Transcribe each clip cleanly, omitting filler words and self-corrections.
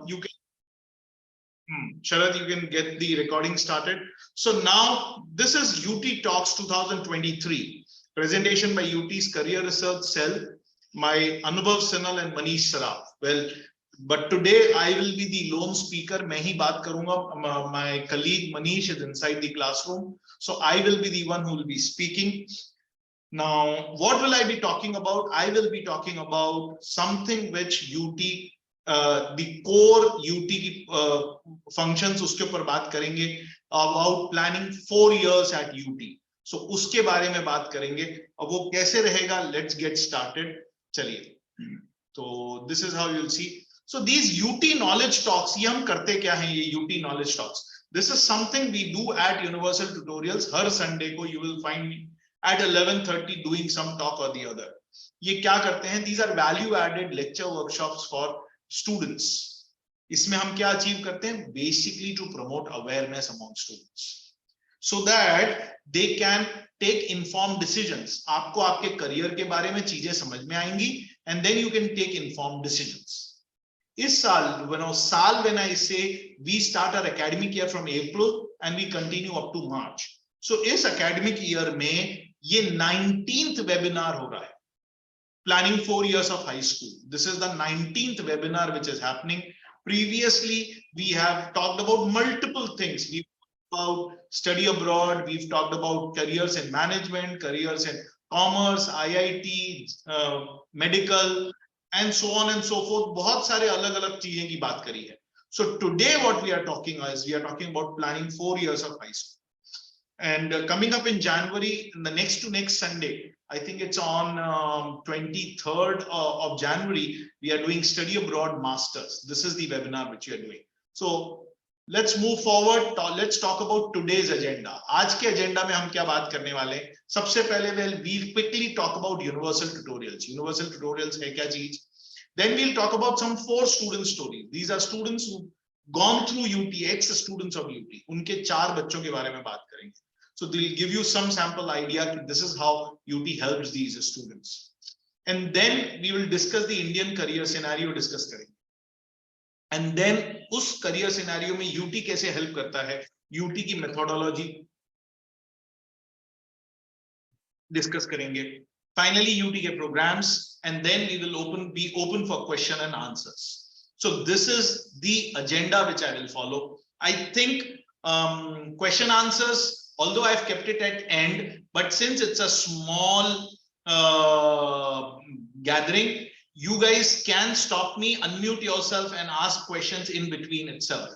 you can Sharad, you can get the recording started. So now this is UT Talks 2023, presentation by UT's Career Research Cell, my Anubhav Sinal and Manish Saraf. Well, but today I will be the lone speaker. मैं ही बात करूंगा. My colleague Manish is inside the classroom, so I will be the one who will be speaking. Now, what will I be talking about? I will be talking about something which UT the core UT functions उसके ऊपर बात करेंगे, about planning 4 years at UT. So उसके बारे में बात करेंगे. अब वो कैसे रहेगा? Let's get started. चलिए. तो this is how you'll see. So these UT knowledge talks, ये हम करते क्या हैं ये UT knowledge talks? This is something we do at Universal Tutorials. Her Sunday को you will find me at 11:30 doing some talk or the other. ये क्या करते हैं? These are value added lecture workshops for students. इसमें हम क्या achieve करते हैं? Basically to promote awareness among students so that they can take informed decisions. आपको आपके करियर के बारे में चीजें समझ में आएंगी and then you can take informed decisions. इस साल when I say we start our academic year from April and we continue up to March. So इस academic year में ये 19th webinar हो रहा है. Planning 4 years of high school. This is the 19th webinar which is happening. Previously, we have talked about multiple things. We've talked about study abroad. We've talked about careers in management, careers in commerce, IIT, medical, and so on and so forth. बहुत सारे अलग-अलग चीजें की बात करी है. So today, what we are talking about planning 4 years of high school. And coming up in January, the next to next Sunday, I think it's on 23rd of January, we are doing Study Abroad Masters. This is the webinar which we are doing. So let's move forward. Let's talk about today's agenda. आज के agenda में हम क्या बात करने वाले हैं? सबसे पहले we'll quickly talk about Universal Tutorials. Universal Tutorials है क्या चीज? Then we'll talk about some 4 student stories. These are students who've gone through UT, ex-students of UT. उनके 4 बच्चों के बारे में बात करेंगे. So they'll give you some sample idea. This is how UT helps these students. And then we will discuss the Indian career scenario discuss करेंगे. And then उस career scenario में UT कैसे help करता है? UT की methodology discuss करेंगे. Finally UT के programs, and then we will be open for question and answers. So this is the agenda which I will follow. I think question answers, although I've kept it at end, but since it's a small gathering, you guys can stop me, unmute yourself and ask questions in between itself.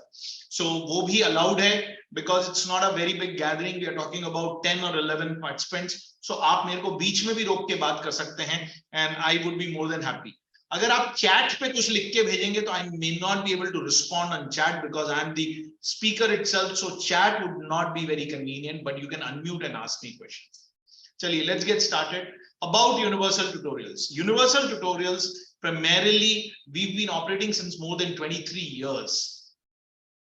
So wo bhi allowed hai, because it's not a very big gathering. We are talking about 10 or 11 participants. So aap mere ko beech mein bhi rok ke baat kar sakte hain, and I would be more than happy. अगर आप chat पे कुछ लिख के भेजेंगे तो I may not be able to respond on chat because I am the speaker itself, so chat would not be very convenient, but you can unmute and ask me questions. चलिए, let's get started. About Universal Tutorials. Universal Tutorials, primarily we've been operating since more than 23 years,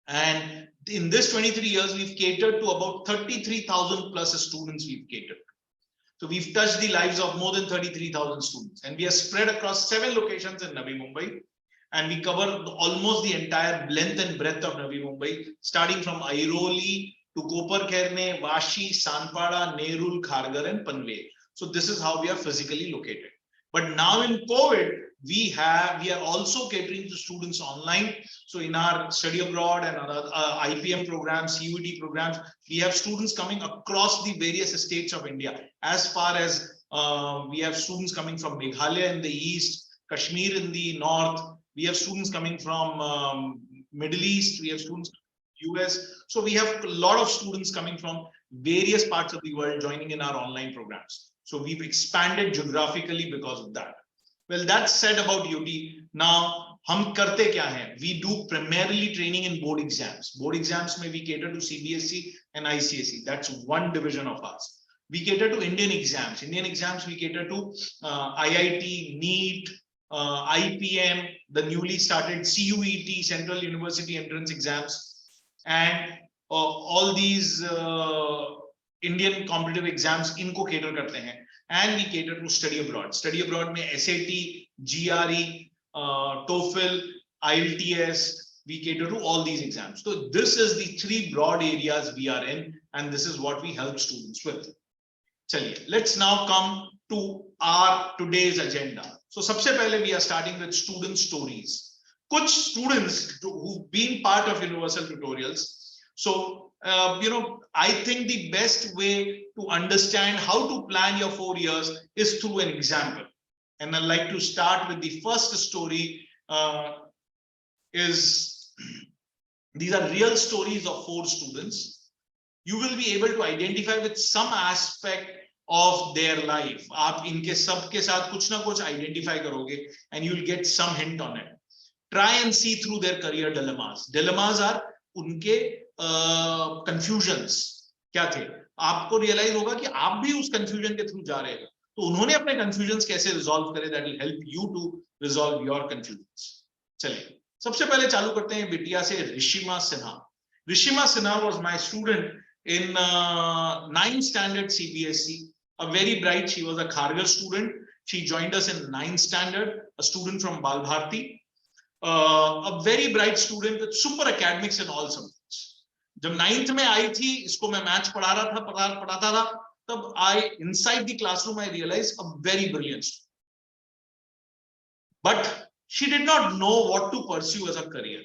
and in this 23 years we've catered to about 33,000 plus students. We've catered. So we've touched the lives of more than 33,000 students, and we are spread across 7 locations in Navi Mumbai, and we cover almost the entire length and breadth of Navi Mumbai, starting from Airoli to Koparkerne, Vashi, Sanpada, Nerul, Kharghar, and Panvel. So this is how we are physically located. But now in COVID, we are also catering to students online. So in our study abroad and our IPM programs, CUET programs, we have students coming across the various states of India. As far as we have students coming from Meghalaya in the east, Kashmir in the north, we have students coming from Middle East, we have students from US. So we have a lot of students coming from various parts of the world joining in our online programs. So we've expanded geographically because of that. Well, that's said about UT. Now, हम करते क्या हैं? We do primarily training in board exams. Board exams में we cater to CBSE and ICSE. That's one division of us. We cater to Indian exams. Indian exams we cater to IIT, NEET, IPM, the newly started CUET, Central University Entrance Exams, and all these Indian competitive exams इनको cater करते हैं. And we cater to study abroad. Study abroad में SAT, GRE, TOEFL, IELTS, we cater to all these exams. So this is the 3 broad areas we are in, and this is what we help students with. Chaliye, let's now come to our today's agenda. So सबसे पहले we are starting with student stories. कुछ students who've been part of Universal Tutorials. So I think the best way to understand how to plan your 4 years is through an example. And I'd like to start with the first story. These are real stories of 4 students. You will be able to identify with some aspect of their life. आप इनके सब के साथ कुछ ना कुछ identify करोगे, and you will get some hint on it. Try and see through their career dilemmas. Dilemmas are उनके confusions क्या थे. आपको realize होगा कि आप भी उस confusion के through जा रहे हैं, तो उन्होंने अपने confusions कैसे resolve करे, that will help you to resolve your confusions. चलिए सबसे पहले चालू करते हैं बिटिया से, ऋषिमा Sinha. ऋषिमा Sinha was my student in 9th standard CBSE. A very bright, she was a Kharghar student. She joined us in 9th standard, a student from Bal Bharti. A very bright student with super academics in all subjects. जब 9th में आई थी, इसको मैं maths पढ़ाता था, तब inside the classroom I realized a very brilliant student. But she did not know what to pursue as a career.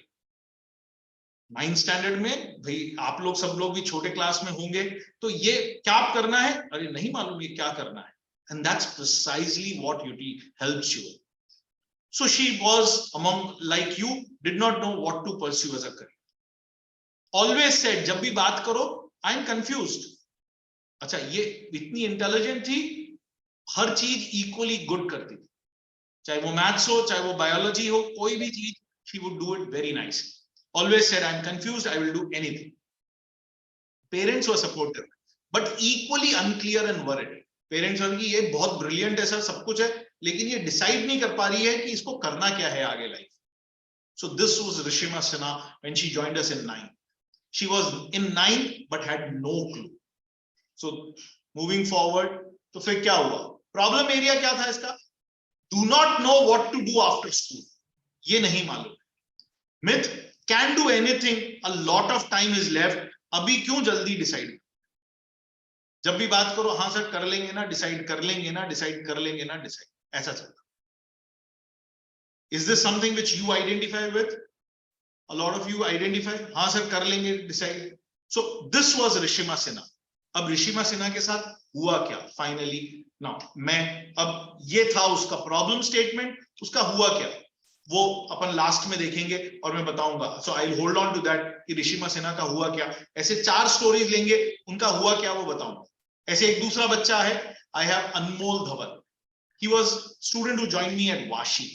9th standard में भाई आप लोग सब लोग भी छोटे क्लास में होंगे, तो ये क्या करना है, अरे नहीं मालूम ये क्या करना है. And that's precisely what UT helps you. So she was among, like you, did not know what to pursue as a career. Always said, जब भी बात करो, I am confused. अच्छा, ये इतनी इंटेलिजेंट थी, हर चीज इक्वली गुड करती थी, चाहे वो मैथ्स हो, चाहे वो बायोलॉजी हो, कोई भी चीज, she would do it very nicely. Always said, I am confused, I will do anything. Parents were supportive, but equally unclear and worried. Parents were कि ये बहुत brilliant है सर, सब कुछ है, लेकिन ये decide नहीं कर पा रही है कि इसको करना क्या है आगे life. So this was Rishima Sinha when she joined us in 9th. She was in 9th but had no clue. So moving forward, तो फिर क्या हुआ? Problem area क्या था इसका? Do not know what to do after school. ये नहीं मालूम. Myth, can do anything, a lot of time is left. अभी क्यों जल्दी डिसाइड? जब भी बात करो, हाँ सर कर लेंगे ना, डिसाइड कर लेंगे ना, डिसाइड कर लेंगे ना, डिसाइड, ऐसा चलता. Is this something which you identify with? A lot of you identify, हाँ सर कर लेंगे, decide. So this was Rishima Sinha. अब ऋषिमा सिन्हा के साथ हुआ क्या फाइनली? नाउ मैं, अब ये था उसका प्रॉब्लम स्टेटमेंट, उसका हुआ क्या वो अपन लास्ट में देखेंगे और मैं बताऊंगा. So I will hold on to that कि ऋषिमा सिन्हा का हुआ क्या. ऐसे 4 स्टोरीज लेंगे, उनका हुआ क्या वो बताऊंगा. ऐसे एक दूसरा बच्चा है, I have Anmol Dhawan. He was student who joined me at Vashi.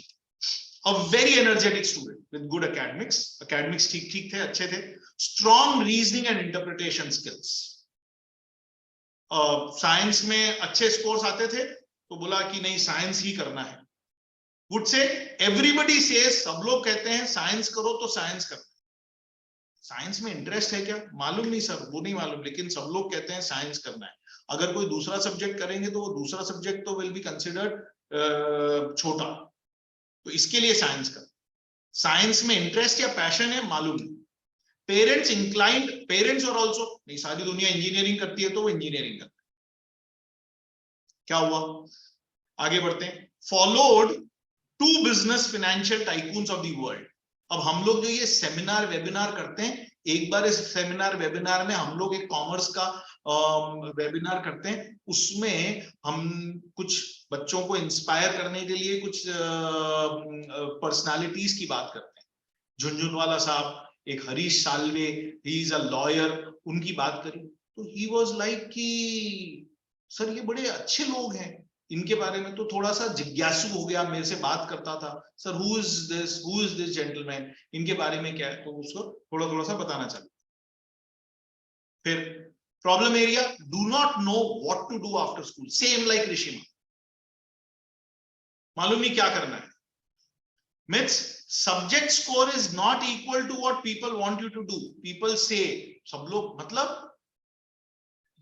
A very energetic student with good academics ठीक थे, अच्छे थे. Strong reasoning and interpretation skills. Science में अच्छे स्कोर्स आते थे, तो बोला कि नहीं साइंस ही करना है. वुड से एवरीबडी सेज, सब लोग कहते हैं साइंस करो तो साइंस करना. साइंस में इंटरेस्ट है क्या मालूम नहीं सर, वो नहीं मालूम, लेकिन सब लोग कहते हैं साइंस करना है. अगर कोई दूसरा सब्जेक्ट करेंगे तो वो दूसरा सब्जेक्ट तो विल बी कंसिडर्ड छोटा, तो इसके लिए साइंस कर. साइंस में इंटरेस्ट या पैशन है मालूम नहीं. पेरेंट्स इंक्लाइंड, पेरेंट्स और ऑल्सो नहीं, सारी दुनिया इंजीनियरिंग करती है तो वो इंजीनियरिंग करते. क्या हुआ, आगे बढ़ते हैं. Followed 2 business financial tycoons of the world. अब हम लोग जो ये सेमिनार वेबिनार करते हैं, एक बार इस सेमिनार वेबिनार में हम लोग एक कॉमर्स का वेबिनार करते हैं, उसमें हम कुछ बच्चों को इंस्पायर करने के लिए कुछ पर्सनालिटीज की बात करते हैं. झुनझुनवाला साहब, एक Harish Salve, he is a lawyer, उनकी बात करी तो ही वाज लाइक कि सर ये बड़े अच्छे लोग हैं, इनके बारे में तो थोड़ा सा जिज्ञासु हो गया, मेरे से बात करता था, sir who is this gentleman, इनके बारे में क्या है, तो उसको थोड़ा सा बताना चाहिए. फिर problem area, do not know what to do after school. Same like Rishima, मालूम नहीं क्या करना है. Myths, subject score is not equal to what people want you to do. People say, सब लोग मतलब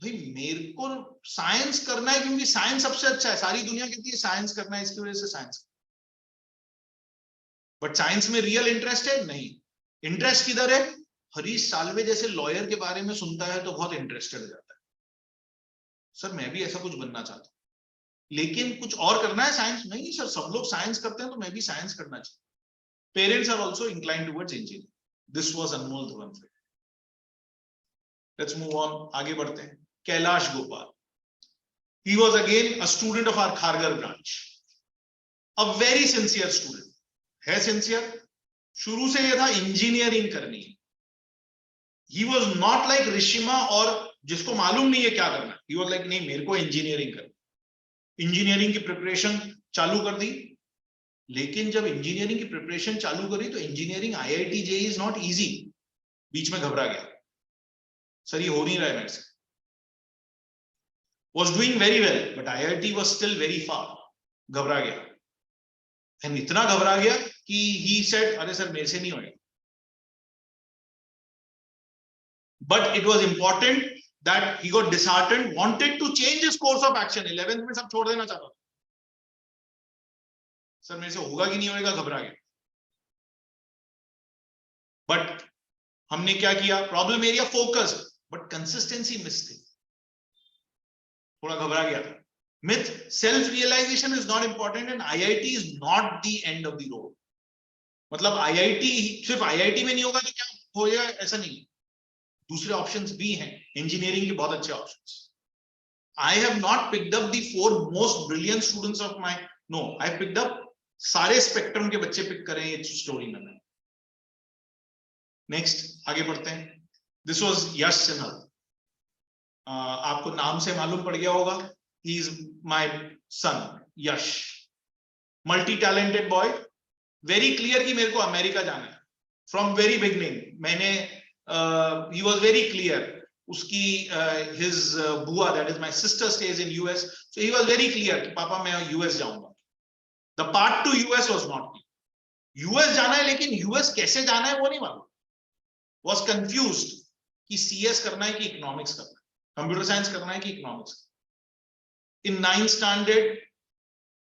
भाई मेरे को साइंस करना है क्योंकि साइंस सबसे अच्छा है, सारी दुनिया कहती है साइंस करना है, इसकी वजह से साइंस. बट साइंस में रियल इंटरेस्ट है नहीं। इंटरेस्ट किधर है? हरीश साल्वे जैसे लॉयर के बारे में सुनता है तो बहुत इंटरेस्टेड हो जाता है, सर मैं भी ऐसा कुछ बनना चाहता हूं, लेकिन कुछ और करना है साइंस नहीं सर, सब लोग साइंस करते हैं तो मैं भी साइंस करना चाहिए। Parents are also inclined towards engineering. This was Anmol Dhawan. Let's move on, आगे बढ़ते हैं। Kailash Gopal, he was again a student of our Kharghar branch, a very sincere student, है सिंसियर, शुरू से ये था इंजीनियरिंग करनी है। He was not like ऋषिमा और जिसको मालूम नहीं है क्या करना, he was like नहीं मेरे को इंजीनियरिंग करनी। इंजीनियरिंग की प्रिपरेशन चालू कर दी, लेकिन जब इंजीनियरिंग की प्रिपरेशन चालू करी तो engineering IIT JEE is not easy. बीच में घबरा गया, सर ये हो नहीं रहा है मेरे से। Was doing very well, but IIT was still very far. घबरा गया, and इतना घबरा गया कि he said, अरे सर मेरे से नहीं होगा। But it was important that he got disheartened, wanted to change his course of action. 11th में सब छोड़ देना चाहता था, सर मेरे से होगा कि नहीं होगा, घबरा गया। But हमने क्या किया? Problem area focus, but consistency miss थी, थोड़ा घबरा गया था। Myth, self-realization is not important and IIT is not the end of the road. मतलब IIT सिर्फ IIT में नहीं होगा तो क्या हो जाएगा, ऐसा नहीं, दूसरे ऑप्शंस भी हैं, इंजीनियरिंग के बहुत अच्छे options. I have not picked up the 4 most brilliant students of my, no, I picked up सारे स्पेक्ट्रम के बच्चे पिक करें ये स्टोरी में। नेक्स्ट आगे बढ़ते हैं। दिस वाज यश सिन्हा, आपको नाम से मालूम पड़ गया होगा, he is my son Yash, multi talented boy, very clear कि मेरे को अमेरिका जाना है फ्रॉम वेरी बिगनिंग। मैंने ही वाज वेरी क्लियर, उसकी हिज बुआ that is my sister stage in US, so he was very clear कि पापा मैं यूएस जाऊंगा। The part two US was not, US जाना है लेकिन यूएस कैसे जाना है वो नहीं मालूम, वाज कंफ्यूज्ड कि सीएस करना है कि इकोनॉमिक्स करना है, कंप्यूटर साइंस करना है कि economics. In 9th standard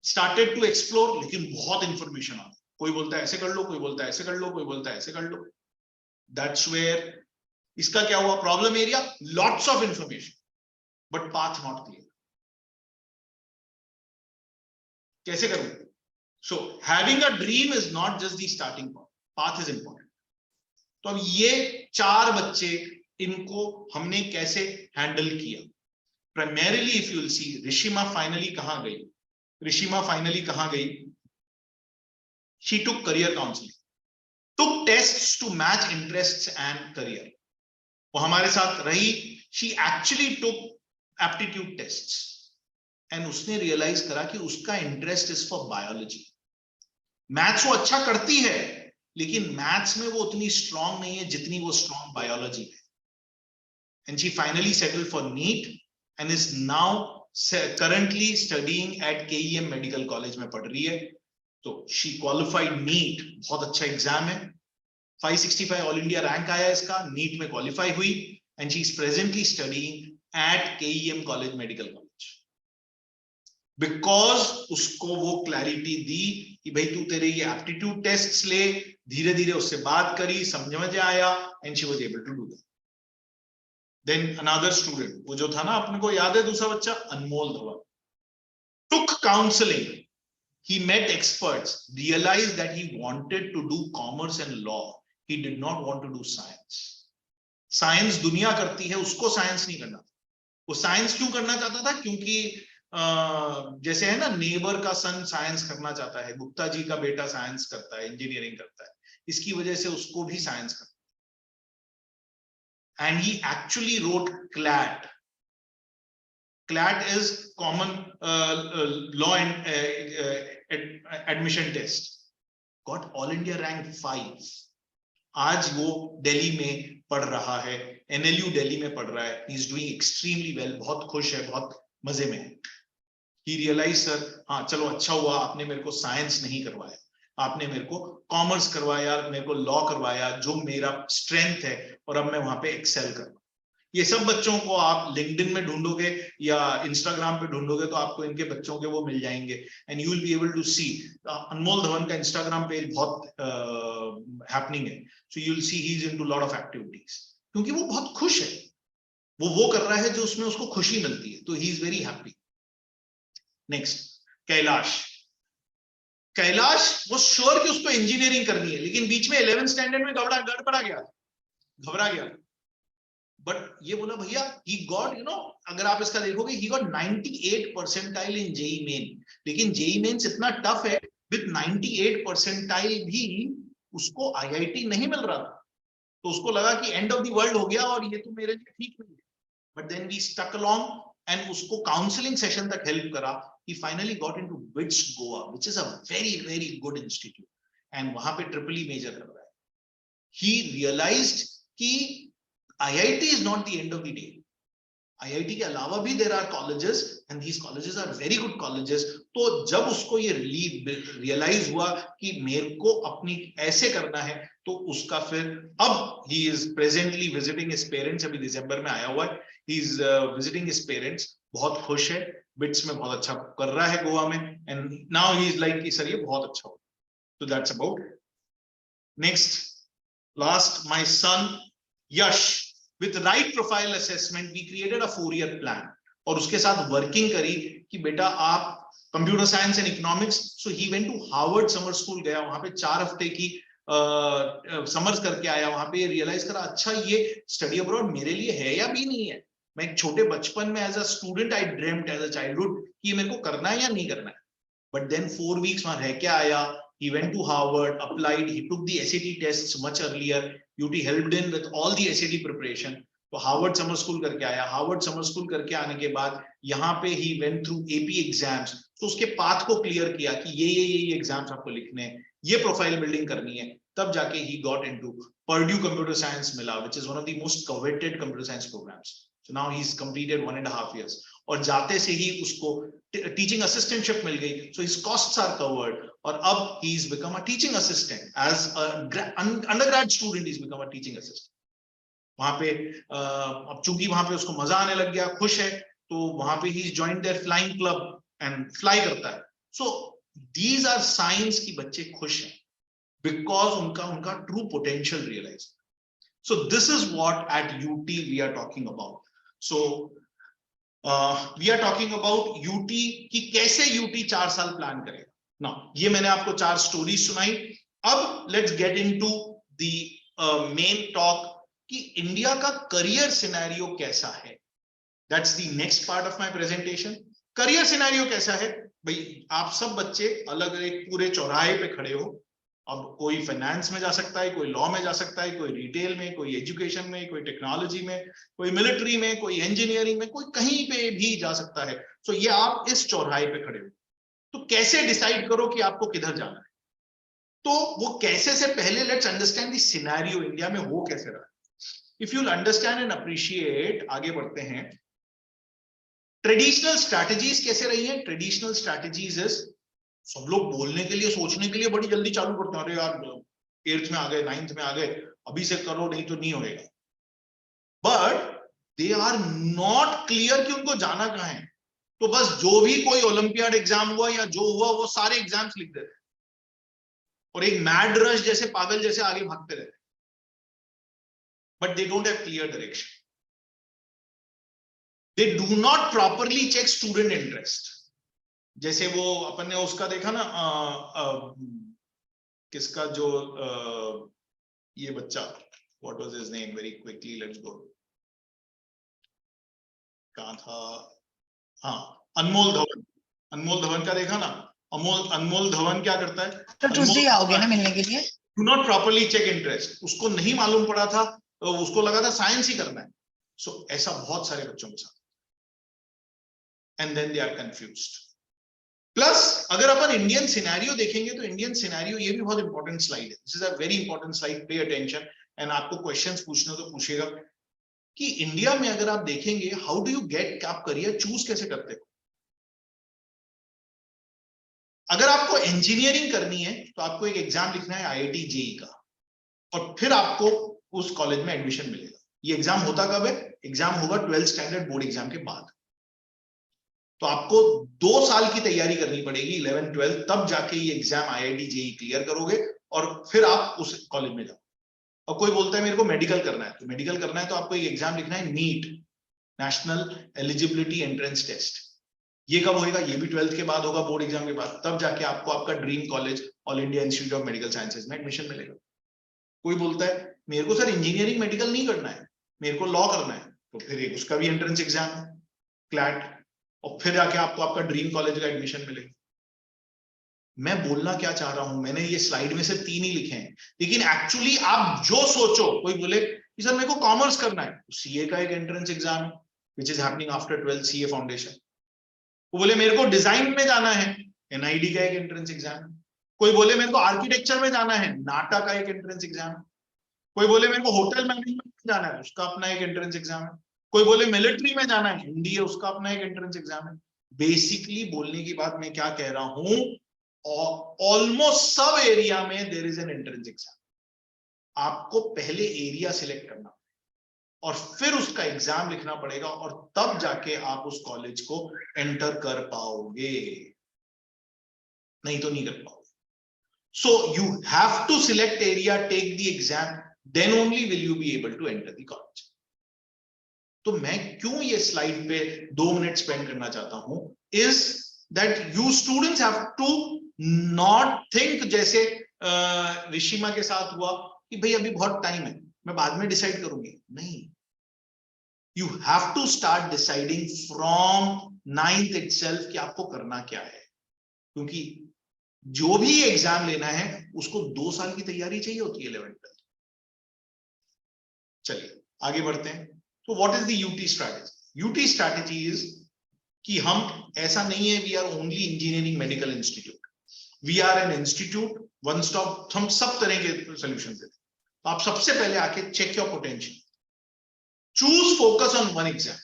started to explore, लेकिन बहुत इंफॉर्मेशन आ, कोई बोलता है ऐसे कर लो, कोई बोलता है ऐसे कर लो, कोई बोलता है ऐसे कर लो। दैट्स वेयर इसका क्या हुआ, problem area, lots of information but path not clear, कैसे करूं? So having a dream is not just the starting point, path is important. तो अब ये 4 बच्चे, इनको हमने कैसे हैंडल किया? Primarily if you will see, Rishima finally कहां गई? ऋषिमा फाइनली कहां गई? She took career counselling, took tests to match interests and career. वो हमारे साथ रही, she actually took aptitude tests and उसने रियलाइज करा कि उसका interest is for biology. Maths वो अच्छा करती है, लेकिन मैथ्स में वो उतनी स्ट्रांग नहीं है जितनी वो स्ट्रांग बायोलॉजी है। And she finally settled for NEET and is now currently studying at KEM Medical College में पढ़ रही है। तो she qualified NEET, बहुत अच्छा एग्जाम है, 565 ऑल इंडिया रैंक आया इसका, NEET में क्वालिफाई हुई and she is presently studying at KEM College Medical College because उसको वो क्लैरिटी दी कि भाई तू तेरे ये एप्टीट्यूड टेस्ट्स ले, धीरे धीरे उससे बात करी, समझ में आया and she was able to do that. Then another student, वो जो था ना, अपने को याद है दूसरा बच्चा, अनमोल Dhawan, took counseling, he met experts, realized that he wanted to do commerce and law, he did not want to do science. Science दुनिया करती है, उसको साइंस नहीं करना। वो साइंस क्यों करना चाहता था? क्योंकि जैसे है ना, नेबर का सन साइंस करना चाहता है, गुप्ता जी का बेटा साइंस करता है, इंजीनियरिंग करता है, इसकी वजह से उसको भी साइंस करना। And he actually wrote CLAT. CLAT is common law and admission test. Got all India rank 5. आज वो दिल्ली में पढ़ रहा है, NLU दिल्ली में पढ़ रहा है। He is doing extremely well, बहुत खुश है, बहुत मजे में है। He realized, sir, हाँ चलो अच्छा हुआ आपने मेरे को साइंस नहीं करवाया, आपने मेरे को कॉमर्स करवाया, मेरे को लॉ करवाया, जो मेरा स्ट्रेंथ है, और अब मैं वहां पे एक्सेल कर रहा हूं। ये सब बच्चों को आप लिंक्डइन में ढूंढोगे या इंस्टाग्राम पे ढूंढोगे तो आपको इनके बच्चों के वो मिल जाएंगे, and you will be able to see. Anmol Dhawan का इंस्टाग्राम पेज बहुत हैपनिंग है, so you will see he is into lot of activities, क्योंकि वो बहुत खुश है, वो कर रहा है जो उसमें उसको खुशी मिलती है, तो he is very happy. Next, Kailash. Kailash वो श्योर कि उसको इंजीनियरिंग करनी है, लेकिन बीच में 11th स्टैंडर्ड में गड़बड़ा गया, घबरा गया, बट ये बोला भैया ही गॉट, यू नो, अगर आप इसका देखोगे he got 98 percentile in JEE main, लेकिन जेई मेन्स इतना टफ है, विद 98 परसेंटाइल भी उसको आईआईटी नहीं मिल रहा था, तो उसको लगा कि एंड ऑफ द वर्ल्ड हो गया और ये तो मेरे लिए ठीक नहीं है, but then we stuck along and उसको काउंसलिंग सेशन तक हेल्प करा, he finally got into WITS Goa, which is a very good institute, and वहां पे ट्रिपल मेजर कर रहा है। he realized कि IIT is not the end of the day, IIT के अलावा भी there are colleges and these colleges are very good colleges। तो जब उसको ये रियलाइज हुआ कि मेरे को अपनी ऐसे करना है, तो उसका फिर अब he is presently visiting his parents, अभी दिसंबर में आया हुआ है, he is visiting his parents, बहुत खुश है, बिट्स में बहुत अच्छा कर रहा है गोवा में, and now he is like कि सर ये बहुत अच्छा हो, तो that's about. Next, last, my son Yash, with right profile assessment we created a 4-year plan, और उसके साथ वर्किंग करी कि बेटा आप computer science and economics, so he went to Harvard summer school, गया वहां पे 4 हफ्ते की समर्स करके आया, वहां पे रियलाइज करा अच्छा ये स्टडी अब्रॉड मेरे लिए है या भी नहीं है। मैं एक छोटे बचपन में as a student I dreamed as a childhood कि ये मेरे को करना है या नहीं करना है, बट देन 4 वीक्स वहां रह के आया, he went to Harvard, applied, he took the SAT tests much earlier, UT helped him with all the SAT preparation, तो हार्वर्ड समर स्कूल करके आया, हार्वर्ड समर स्कूल करके आने के बाद यहाँ पे he went through AP exams, तो उसके पाथ को क्लियर किया कि ये एग्जाम्स आपको लिखने हैं, ये प्रोफाइल बिल्डिंग करनी है, तब जाके he got into Purdue computer science मिला, which is one of the most coveted computer science programs. So now he is completed 1.5 years, और जाते से ही उसको टीचिंग असिस्टेंटशिप मिल गई, so his costs are covered, और अब he is become a teaching assistant, as undergrad student is become a teaching assistant. वहां पे अब चूंकि वहां पे उसको मजा आने लग गया, खुश है, तो वहां पे he joined their flying club and fly करता है। सो दीज आर साइंस कि बच्चे खुश हैं बिकॉज उनका true potential realise. So this is what at UT we are talking about. So we are talking about UT कि कैसे UT 4 साल प्लान करेगा ना। ये मैंने आपको 4 स्टोरीज सुनाई। अब let's get into the main talk कि इंडिया का करियर सिनेरियो कैसा है। That's the next part of my presentation. Career scenario कैसा है भाई, आप सब बच्चे अलग एक पूरे चौराहे पे खड़े हो, अब कोई फाइनेंस में जा सकता है, कोई लॉ में जा सकता है, कोई रिटेल में, कोई एजुकेशन में, कोई टेक्नोलॉजी में, कोई मिलिट्री में, कोई इंजीनियरिंग में, कोई कहीं पे भी जा सकता है। सो ये आप इस चौराहे पे खड़े हो, तो कैसे डिसाइड करो कि आपको किधर जाना है। तो वो कैसे से पहले let's understand the scenario, India में हो कैसे रहा है। If you understand and appreciate, आगे बढ़ते हैं। ट्रेडिशनल स्ट्रैटेजीज कैसे रही है। ट्रेडिशनल स्ट्रैटेजीज इज, सब लोग बोलने के लिए, सोचने के लिए बड़ी जल्दी चालू करते हैं, अरे यार 8th में आ गए, 9th में आ गए, अभी से करो नहीं तो नहीं होएगा, but they are not clear कि उनको जाना कहां है। तो बस जो भी कोई ओलंपियाड एग्जाम हुआ या जो हुआ वो सारे एग्जाम्स लिख देते और एक मैड रश जैसे पागल जैसे आगे भागते रहते, but they don't have clear direction. They do not properly check student interest. जैसे वो अपन ने उसका देखा ना, किसका जो ये बच्चा, what was his name, very quickly let's go, कहां था, हाँ अनमोल धवन। अनमोल धवन का देखा ना, अनमोल धवन क्या करता है, तो ट्यूसडे आओगे ना मिलने के लिए। Do not properly check interest, उसको नहीं मालूम पड़ा था, तो उसको लगा था साइंस ही करना है। सो ऐसा बहुत सारे बच्चों के साथ, and then they are confused. Plus अगर अपन इंडियन सिनेरियो देखेंगे तो इंडियन सिनेरियो, ये भी बहुत इंपॉर्टेंट स्लाइड है, this is a very important slide, pay attention, and आपको क्वेश्चंस पूछने तो पूछेगा कि इंडिया में अगर आप देखेंगे, हाउ डू यू गेट, आप करियर चूज कैसे करते हो। अगर आपको इंजीनियरिंग करनी है तो आपको एक एग्जाम लिखना है IIT JEE का, और फिर आपको उस कॉलेज में एडमिशन मिलेगा। ये एग्जाम होता कब है? एग्जाम होगा 12th स्टैंडर्ड बोर्ड एग्जाम के बाद। तो आपको 2 साल की तैयारी करनी पड़ेगी 11th 12th, तब जाके ये एग्जाम IIT JEE क्लियर करोगे और फिर आप उस कॉलेज में जाओ। और कोई बोलता है मेरे को मेडिकल करना है, तो मेडिकल करना है तो आपको एक एग्जाम लिखना है, NEET, national eligibility entrance test. ये कब होएगा? ये भी 12th के बाद होगा, बोर्ड एग्जाम के बाद, तब जाके आपको आपका dream college all India institute of medical sciences में एडमिशन मिलेगा। कोई बोलता है मेरे को सर इंजीनियरिंग मेडिकल नहीं करना है, मेरे को लॉ करना है, तो फिर उसका भी एंट्रेंस एग्जाम है, क्लैट, और फिर जाके आपको आपका ड्रीम कॉलेज का एडमिशन मिलेगा। मैं बोलना क्या चाह रहा हूं, मैंने ये स्लाइड में सिर्फ 3 ही लिखे हैं, लेकिन एक्चुअली आप जो सोचो, कोई बोले कि सर मेरे को कॉमर्स करना है, तो सीए का एक एंट्रेंस एग्जाम है which is happening after 12th, CA foundation. वो बोले मेरे को डिजाइन में जाना है, NID का एक एंट्रेंस एग्जाम है। कोई बोले मेरे को आर्किटेक्चर में जाना है, नाटा का एक एंट्रेंस एग्जाम है। कोई बोले मेरे को होटल मैनेजमेंट में जाना है, उसका अपना एक एंट्रेंस एग्जाम है। कोई बोले मिलिट्री में जाना है, NDA, उसका अपना एक एंट्रेंस एग्जाम है। बेसिकली बोलने की बात मैं क्या कह रहा हूं, ऑलमोस्ट सब एरिया में there is an entrance exam. आपको पहले एरिया सिलेक्ट करना और फिर उसका एग्जाम लिखना पड़ेगा, और तब जाके आप उस कॉलेज को एंटर कर पाओगे, नहीं तो नहीं कर पाओगे। So you have to select area, take the exam, then only will you be able to enter the college. तो मैं क्यों ये स्लाइड पे 2 मिनट स्पेंड करना चाहता हूं, is that you students have to not think जैसे ऋषिमा के साथ हुआ कि भाई अभी बहुत टाइम है, मैं बाद में डिसाइड करूंगी। नहीं, you have to start deciding from 9th itself कि आपको करना क्या है, क्योंकि जो भी एग्जाम लेना है उसको 2 साल की तैयारी चाहिए होती है 11th 12th। चलिए आगे बढ़ते हैं। तो what is the UT strategy? UT strategy is कि हम ऐसा नहीं है we are only engineering medical institute, we are an institute one stop, हम सब तरह के सॉल्यूशन देते हैं। तो आप सबसे पहले आके check your potential, choose focus on one exam.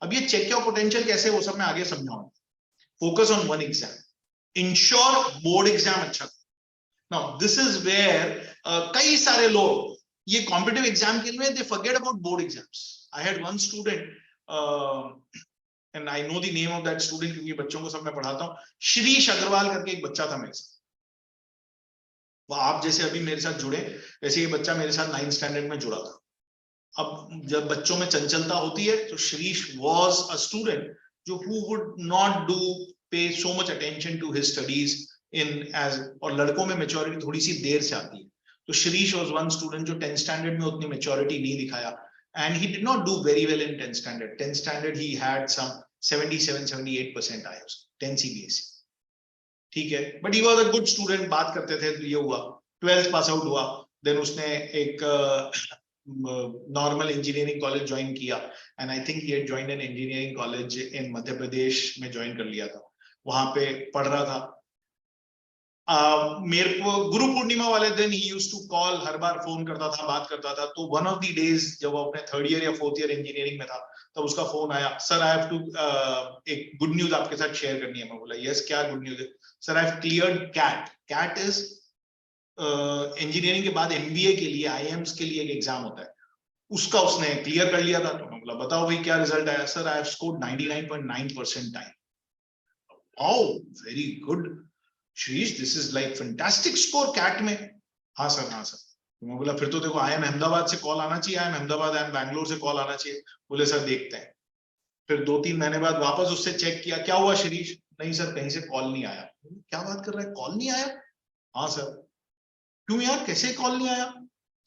अब ये चेक योर पोटेंशियल कैसे, वो सब मैं आगे समझाऊंगा। Focus on one exam, ensure board exam अच्छा। नाउ दिस इज वेयर कई सारे लोग ये कॉम्पिटिटिव एग्जाम के लिए they forget about board exams. I had one student and I know the name of that student, क्योंकि बच्चों को सब मैं पढ़ाता हूं। श्रीश अग्रवाल करके एक बच्चा था मेरे साथ, वो आप जैसे अभी मेरे साथ जुड़े, वैसे ये बच्चा मेरे साथ 9th स्टैंडर्ड में जुड़ा था। अब जब बच्चों में चंचलता होती है, तो श्रीश वाज अ स्टूडेंट जो who would not do pay so much attention to his studies in as, और लड़कों में मेच्योरिटी थोड़ी सी देर से आती है। तो श्रीश was one student जो 10th स्टैंडर्ड में उतनी मेच्योरिटी नहीं दिखाया, and he did not do very well in 10th standard. 10th standard he had some 77-78% IOS 10 CBSE, ठीक है, but he was a good student, बात करते थे। तो ये हुआ 12th पास आउट हुआ, देन उसने एक नॉर्मल इंजीनियरिंग कॉलेज ज्वाइन किया, and I think he join an engineering college in Madhya Pradesh में ज्वाइन कर लिया था, वहां पे पढ़ रहा था। मेरे को गुरु पूर्णिमा वाले दिन ही यूज्ड टू कॉल, हर बार फोन करता था, बात करता था। तो वन ऑफ द डेज जब वो अपने 3rd ईयर या 4th ईयर इंजीनियरिंग में था, तब उसका फोन आया, सर आई हैव टू एक गुड न्यूज आपके साथ शेयर करनी है। मैं बोला यस क्या गुड न्यूज है? Sir I have cleared CAT. CAT is engineering के बाद MBA के लिए IIMs के लिए एक एग्जाम होता है, उसका उसने क्लियर कर लिया था। तो मैं बोला बताओ भाई क्या रिजल्ट आया? Sir I have scored 99.9% time. Oh very good Shrish, this is like fantastic score CAT में। हाँ सर, हाँ सर। तो मैं बोला फिर तो देखो IIM अहमदाबाद से कॉल आना चाहिए, IIM अहमदाबाद, IIM बैंगलोर से कॉल आना चाहिए। बोले सर देखते हैं। फिर 2-3 महीने बाद वापस उससे चेक किया, क्या हुआ श्रीश? नहीं सर कहीं से कॉल नहीं आया। क्या बात कर रहा है, कॉल नहीं आया? हाँ सर। क्यों यार, कैसे कॉल नहीं आया?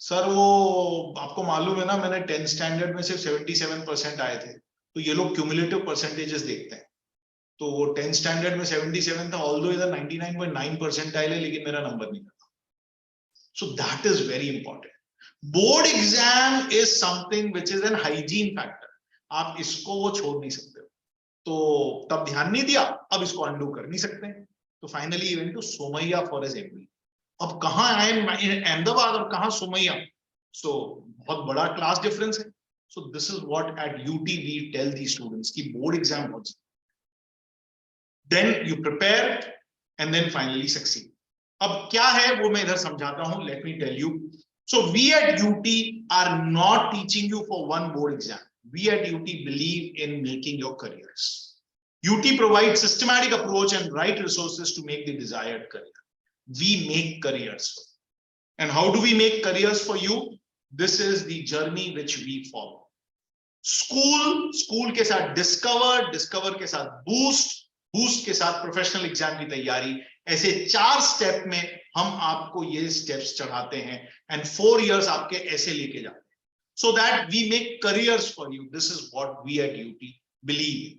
सर वो आपको मालूम है ना, मैंने 10th स्टैंडर्ड में सिर्फ 77% आए थे, तो ये लोग क्यूमुलेटिव परसेंटेजेस देखते हैं। तो वो 10th स्टैंडर्ड में 77 था, ऑल्दो इधर 99.9% आए, लेकिन मेरा नंबर नहीं था। So that is very important. Board exam is something which is an hygiene factor, आप इसको वो छोड़ नहीं सकते हो। तो तब ध्यान नहीं दिया, अब इसको अंडू कर नहीं सकते। तो finally event to Somaiya for as MP. अब कहां आए अहमदाबाद और कहां सोमैया, सो बहुत बड़ा क्लास डिफरेंस है। So this is what at UT we tell the students की बोर्ड एग्जाम होता है, then you prepare and then finally succeed. अब क्या है वो मैं इधर समझाता हूं, let me tell you. So we at UT are not teaching you for one board exam. We at UT believe in making your careers. UT provides systematic approach and right resources to make the desired career. We make careers. And how do we make careers for you? This is the journey which we follow. School के साथ discover के साथ boost के साथ professional exam की तैयारी, ऐसे 4 step में हम आपको ये स्टेप्स चढ़ाते हैं एंड 4 इयर्स आपके ऐसे लेके जाते हैं, so that we make careers for you. This is what we at UT believe.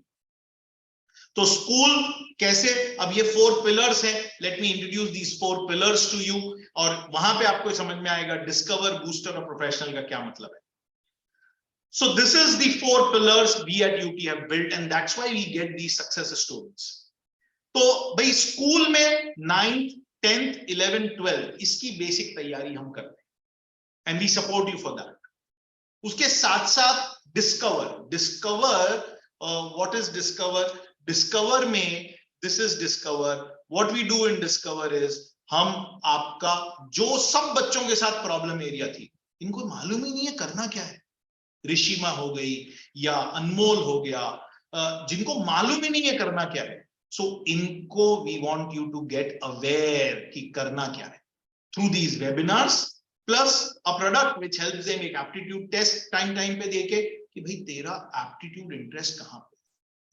तो स्कूल कैसे, अब ये 4 पिलर्स हैं. Let me introduce these 4 pillars to you, और वहां पे आपको समझ में आएगा डिस्कवर, बूस्टर और प्रोफेशनल का क्या मतलब है. So this is the 4 pillars we at UT have built, and that's why we get these success stories. तो भाई स्कूल में 9th, 10th, 11th, 12th इसकी बेसिक तैयारी हम करते हैं and we support you for that. उसके साथ साथ डिस्कवर, what is discover में, this is discover. What we do in discover is हम आपका जो सब बच्चों के साथ प्रॉब्लम एरिया थी, इनको मालूम ही नहीं है करना क्या है, ऋषिमा हो गई या अनमोल हो गया, जिनको मालूम ही नहीं है करना क्या है, सो इनको we want you to get aware कि करना क्या है through these webinars plus a product which helps them एक एप्टीट्यूड टेस्ट टाइम पे देके कि भाई तेरा एप्टीट्यूड इंटरेस्ट कहां पे,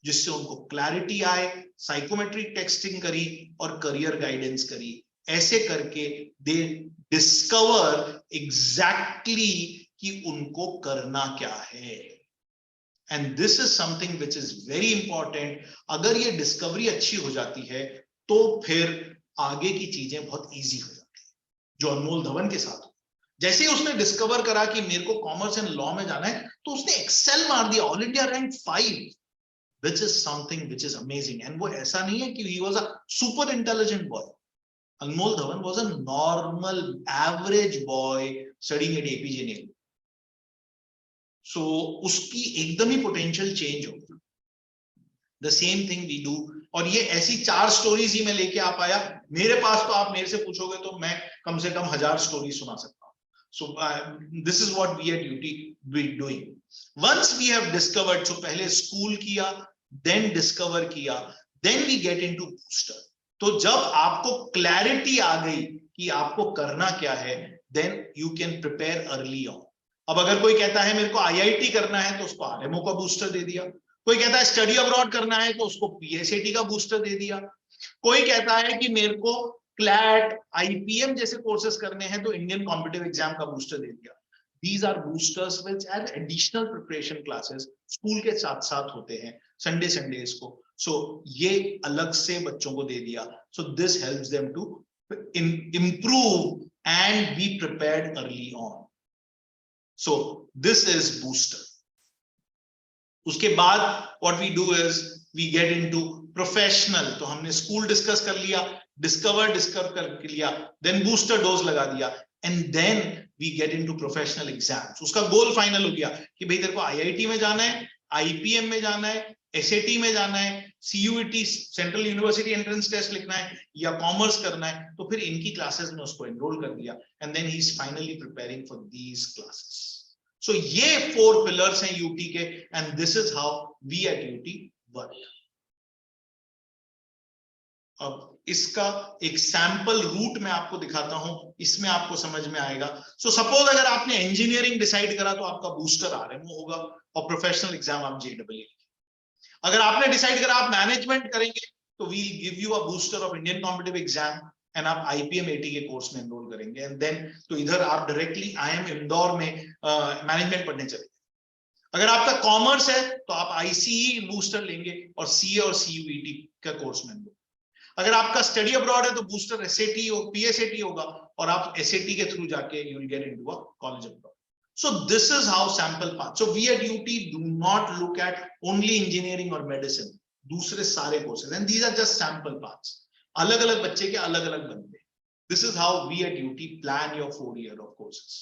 जिससे उनको क्लैरिटी आए. साइकोमेट्रिक टेस्टिंग करी और करियर गाइडेंस करी. ऐसे करके दे डिस्कवर एग्जैक्टली कि उनको करना क्या है. And this is something which is very important. अगर ये डिस्कवरी अच्छी हो जाती है तो फिर आगे की चीजें बहुत इजी हो जाती है, जो अनमोल धवन के साथ. जैसे ही उसने डिस्कवर करा कि मेरे को कॉमर्स एंड लॉ में जाना है, तो उसने एक्सेल मार दिया, all India rank 5, which is something which is amazing. And वो ऐसा नहीं है कि he was a super intelligent boy. Anmol Dhawan was a normal average boy studying at APJ Nehru. सो उसकी एकदम ही पोटेंशियल चेंज होगी. The same thing we do. और ये ऐसी 4 स्टोरीज ही मैं लेके आ पाया. मेरे पास तो आप मेरे से पूछोगे तो मैं कम से कम 1000 स्टोरी सुना सकता हूं. So this is what we at UT we doing. Once we have discovered, so पहले स्कूल किया, देन डिस्कवर किया, then we get into booster. तो जब आपको क्लैरिटी आ गई कि आपको करना क्या है, then you can prepare early on. अब अगर कोई कहता है मेरे को आईआईटी करना है, तो उसको आरएमओ का बूस्टर दे दिया. कोई कहता है स्टडी अब्रॉड करना है, तो उसको पीएसएटी का बूस्टर दे दिया. कोई कहता है कि मेरे को क्लैट, आईपीएम जैसे कोर्सेज करने हैं, तो इंडियन कॉम्पिटिटिव एग्जाम का बूस्टर दे दिया. These are boosters which are additional preparation classes school के साथ साथ होते हैं संडेज को. सो ये अलग से बच्चों को दे दिया. So this helps them to improve and be prepared early on. So this is booster. उसके बाद what we do is we get into professional. तो हमने स्कूल डिस्कस कर लिया, डिस्कवर कर लिया, then booster डोज लगा दिया, and then we get into professional exams. उसका गोल फाइनल हो गया कि भाई तेरे को आईआईटी में जाना है, आईपीएम में जाना है, एसएटी में जाना है, CUET central university entrance test लिखना है, या कॉमर्स करना है, तो फिर इनकी क्लासेस में उसको एनरोल कर दिया. And then he is finally preparing for these classes. So ये 4 पिलर्स हैं यूटी के, and this is how we at UT work. अब इसका एक सैंपल रूट मैं आपको दिखाता हूं, इसमें आपको समझ में आएगा. सो सपोज अगर आपने इंजीनियरिंग डिसाइड करा, तो आपका बूस्टर आरएमओ होगा और प्रोफेशनल एग्जाम आप जेडब्ल्यू. अगर आपने डिसाइड करा आप मैनेजमेंट करेंगे, तो we give you a booster of Indian competitive exam, and आप आईपीएम एटी के कोर्स में एनरोल करेंगे. एंड देन तो इधर आप डायरेक्टली आईएम इंदौर में मैनेजमेंट पढ़ने चलेंगे. अगर आपका कॉमर्स है, तो आप आईसीई बूस्टर लेंगे और सीए और सीयूईटी का कोर्स में एनरोल. अगर आपका स्टडी अब्रॉड है, तो बूस्टर एसएटी और पीएसएटी होगा, और आप एसएटी के थ्रू जाके you will get into a college abroad. So this is how sample path. So we at UT do not look at only engineering or medicine. दूसरे सारे courses, and these are just sample paths. अलग अलग बच्चे के अलग अलग बनते. This is how we at UT plan your 4 year of courses.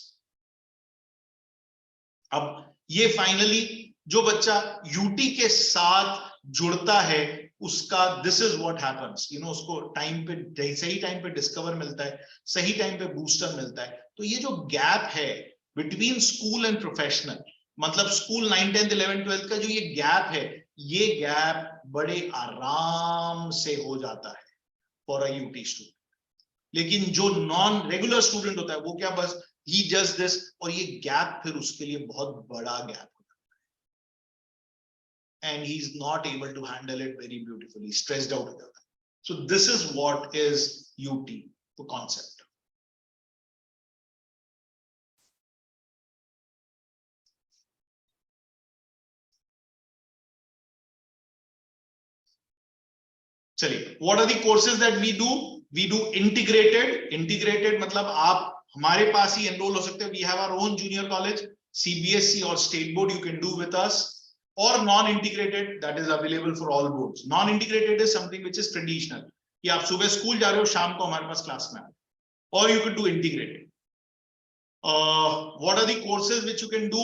अब ये फाइनली जो बच्चा UT के साथ जुड़ता है, उसका दिस इज व्हाट हैपेंस. उसको टाइम पे, सही टाइम पे डिस्कवर मिलता है, सही टाइम पे बूस्टर मिलता है, तो ये जो गैप है बिटवीन स्कूल एंड प्रोफेशनल, मतलब स्कूल 9, 10, 11, 12 का जो ये गैप है, ये गैप बड़े आराम से हो जाता है फॉर अ यूटी स्टूडेंट। लेकिन जो नॉन रेगुलर स्टूडेंट होता है वो क्या, बस ही जस्ट दिस, और ये गैप फिर उसके लिए बहुत बड़ा गैप होता है and he is not able to handle it very beautifully, stressed out हो जाता है। So this is what is UT, the concept. चलिए, what are the courses that we do integrated मतलब आप हमारे पास ही एनरोल हो सकते हो। We have our own junior college, CBSE और state board, you can do with us, और non integrated that is available for all boards. Non integrated is something which is traditional, कि आप सुबह स्कूल जा रहे हो, शाम को हमारे पास क्लास में, और you can do integrated. What are the courses which you can do?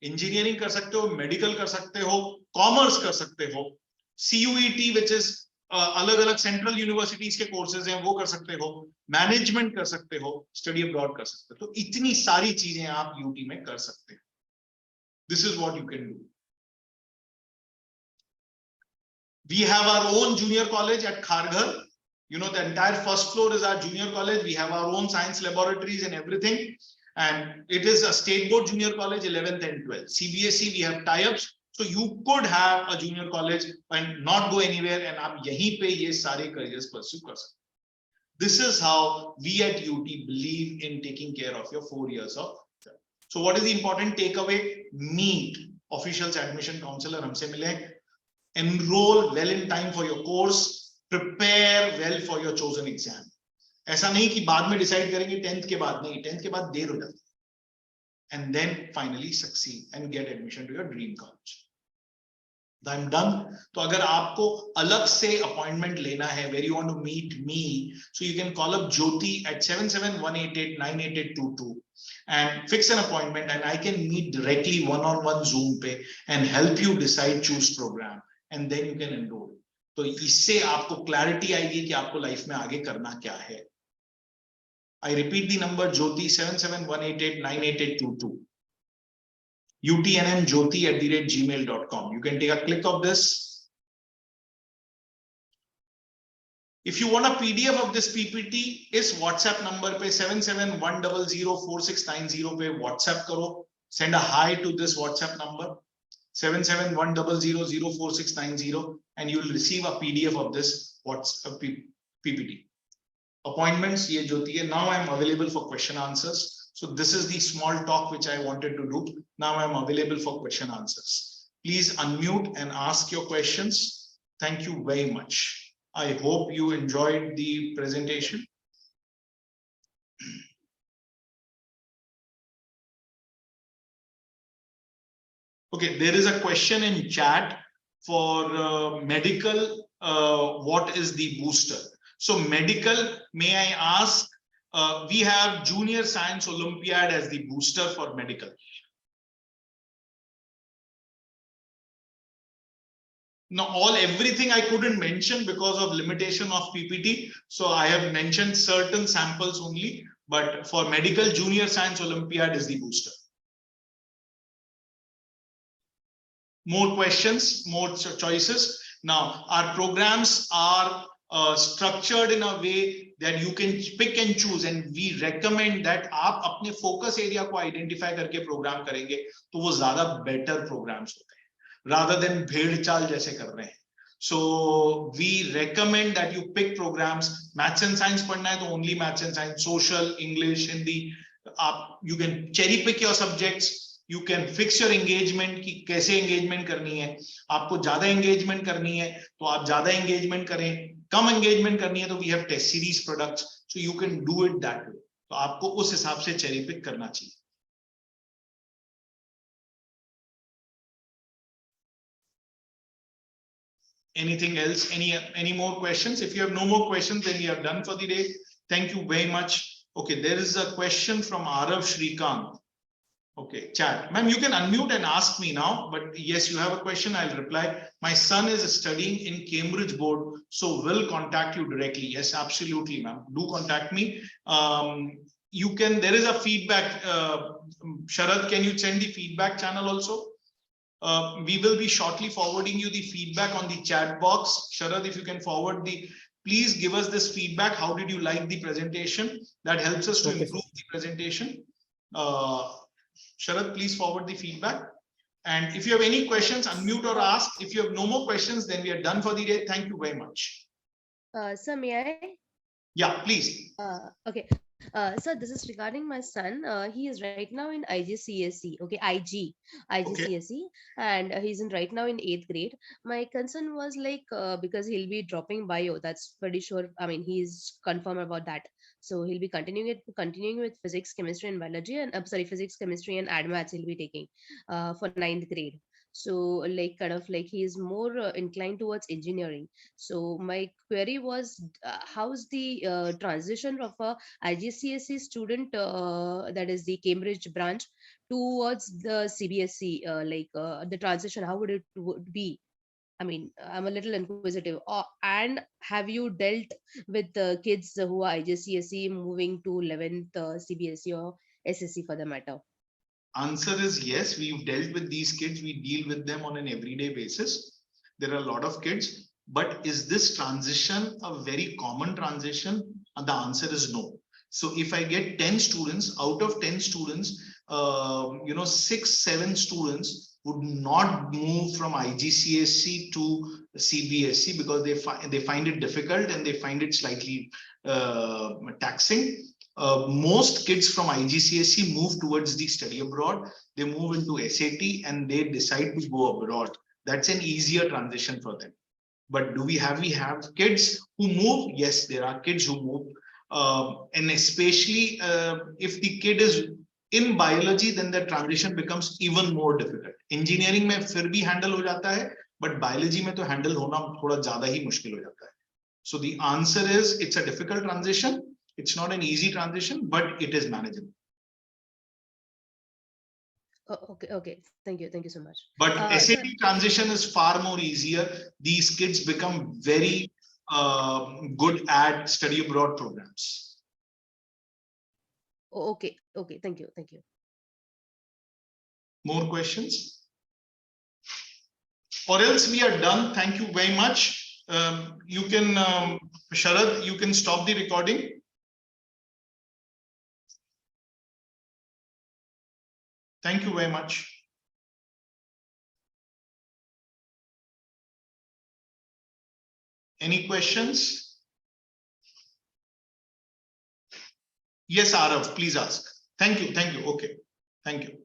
Engineering कर सकते हो, मेडिकल कर सकते हो, कॉमर्स कर सकते हो, सीयूईटी विच इज अलग अलग सेंट्रल यूनिवर्सिटीज के कोर्सेज हैं वो कर सकते हो, मैनेजमेंट कर सकते हो, स्टडी अब्रॉड कर सकते हो। तो इतनी सारी चीजें आप यूटी में कर सकते हो। This is what you can do. We have our own junior college at Kharghar. You know, the entire first floor is our junior college. We have our own science laboratories and everything. And it is a state board junior college, 11th and 12th. CBSE, we have tie-ups. So you could have a junior college and not go anywhere, and आप यहीं पे ये सारे careers pursue कर सकते हैं. This is how we at UT believe in taking care of your 4 years of. So what is the important takeaway? Meet officials, admission counselor, हमसे मिले. Enroll well in time for your course, prepare well for your chosen exam. ऐसा नहीं कि बाद में decide करेंगे 10th के बाद, नहीं, 10th के बाद देर हो जाती है, and then finally succeed and get admission to your dream college. I'm done. तो अगर आपको अलग से अपॉइंटमेंट लेना है, where you want to meet me, so you can call up Jyoti at 7718898822 and fix an appointment, and I can meet directly one-on-one Zoom पे and help you decide, choose program, and then you can enroll. तो इससे आपको clarity आएगी कि आपको life में आगे करना क्या है. I repeat the number, Jyoti 7718898822. utnnmjyoti@gmail.com. You can take a click of this. If you want a PDF of this PPT, इस WhatsApp number पे 77100469 पे WhatsApp करो. Send a hi to this WhatsApp number 77100469, and you will receive a PDF of this WhatsApp PPT. Appointments, ये Jyoti है. Now I am available for question answers. So this is the small talk which I wanted to do. Now I am available for question answers. Please unmute and ask your questions. Thank you very much. I hope you enjoyed the presentation. Okay, there is a question in chat for medical. What is the booster? So medical, may I ask, we have Junior Science Olympiad as the booster for medical. Now, everything I couldn't mention because of limitation of PPT. So I have mentioned certain samples only, but for medical, Junior Science Olympiad is the booster. More questions, more choices. Now, our programs are structured in a way that you can pick and choose, and we recommend that आप अपने focus area को identify करके program करेंगे तो वो ज़्यादा better programs होते हैं, rather than भेड़ चाल जैसे कर रहे हैं. So we recommend that you pick programs. Maths and science पढ़ना है तो only maths and science, social, English, Hindi. You can cherry pick your subjects. You can fix your engagement कि कैसे engagement करनी है. आपको ज़्यादा engagement करनी है तो आप ज़्यादा engagement करें, कम engagement करनी है तो we have test series products, so you can do it that way. तो आपको उस हिसाब से cherry pick करना चाहिए. Anything else? Any more questions? If you have no more questions, then we are done for the day. Thank you very much. Okay, there is a question from Arav Shrikant. Okay, chat. Ma'am, you can unmute and ask me now, but yes, you have a question, I'll reply. My son is studying in Cambridge board, so will contact you directly. Yes, absolutely, ma'am. Do contact me. there is a feedback. Sharad, can you send the feedback channel also? We will be shortly forwarding you the feedback on the chat box. Sharad, if you can forward please give us this feedback. How did you like the presentation? That helps us to improve the presentation. Sharad, please forward the feedback. And if you have any questions, unmute or ask. If you have no more questions, then we are done for the day. Thank you very much. Sir, may I? Yeah, please. Okay. Sir, this is regarding my son. He is right now in IGCSE. Okay, IGCSE, and he's right now in 8th grade. My concern was like because he'll be dropping bio. That's pretty sure. I mean, he's confirmed about that. So he'll be continuing with physics, chemistry, and biology, and physics, chemistry, and ad maths he'll be taking for 9th grade. So like kind of like he is more inclined towards engineering. So my query was how's the transition of a IGCSE student, that is the Cambridge branch, towards the CBSE, the transition, how would be? I mean, I'm a little inquisitive. And have you dealt with the kids who are IGCSE moving to 11th CBSE or SSC for the matter? Answer is yes. We've dealt with these kids. We deal with them on an everyday basis. There are a lot of kids. But is this transition a very common transition? And the answer is no. So if I get 10 students, out of 10 students, 6-7 students would not move from IGCSE to CBSE because they find it difficult and they find it slightly taxing. Most kids from IGCSE move towards the study abroad. They move into SAT and they decide to go abroad. That's an easier transition for them. But we have kids who move? Yes, there are kids who move. And especially if the kid is in biology, then the transition becomes even more difficult. Engineering में फिर भी handle हो जाता है, but biology में तो handle होना थोड़ा ज़्यादा ही मुश्किल हो जाता है. So the answer is it's a difficult transition. It's not an easy transition, but it is manageable. Okay. Thank you so much. But SAT transition is far more easier. These kids become very good at study abroad programs. Okay. Thank you. More questions? Or else we are done. Thank you very much. You can, Sharad, you can stop the recording. Thank you very much. Any questions? Yes, Arav, please ask. Thank you. Okay. Thank you.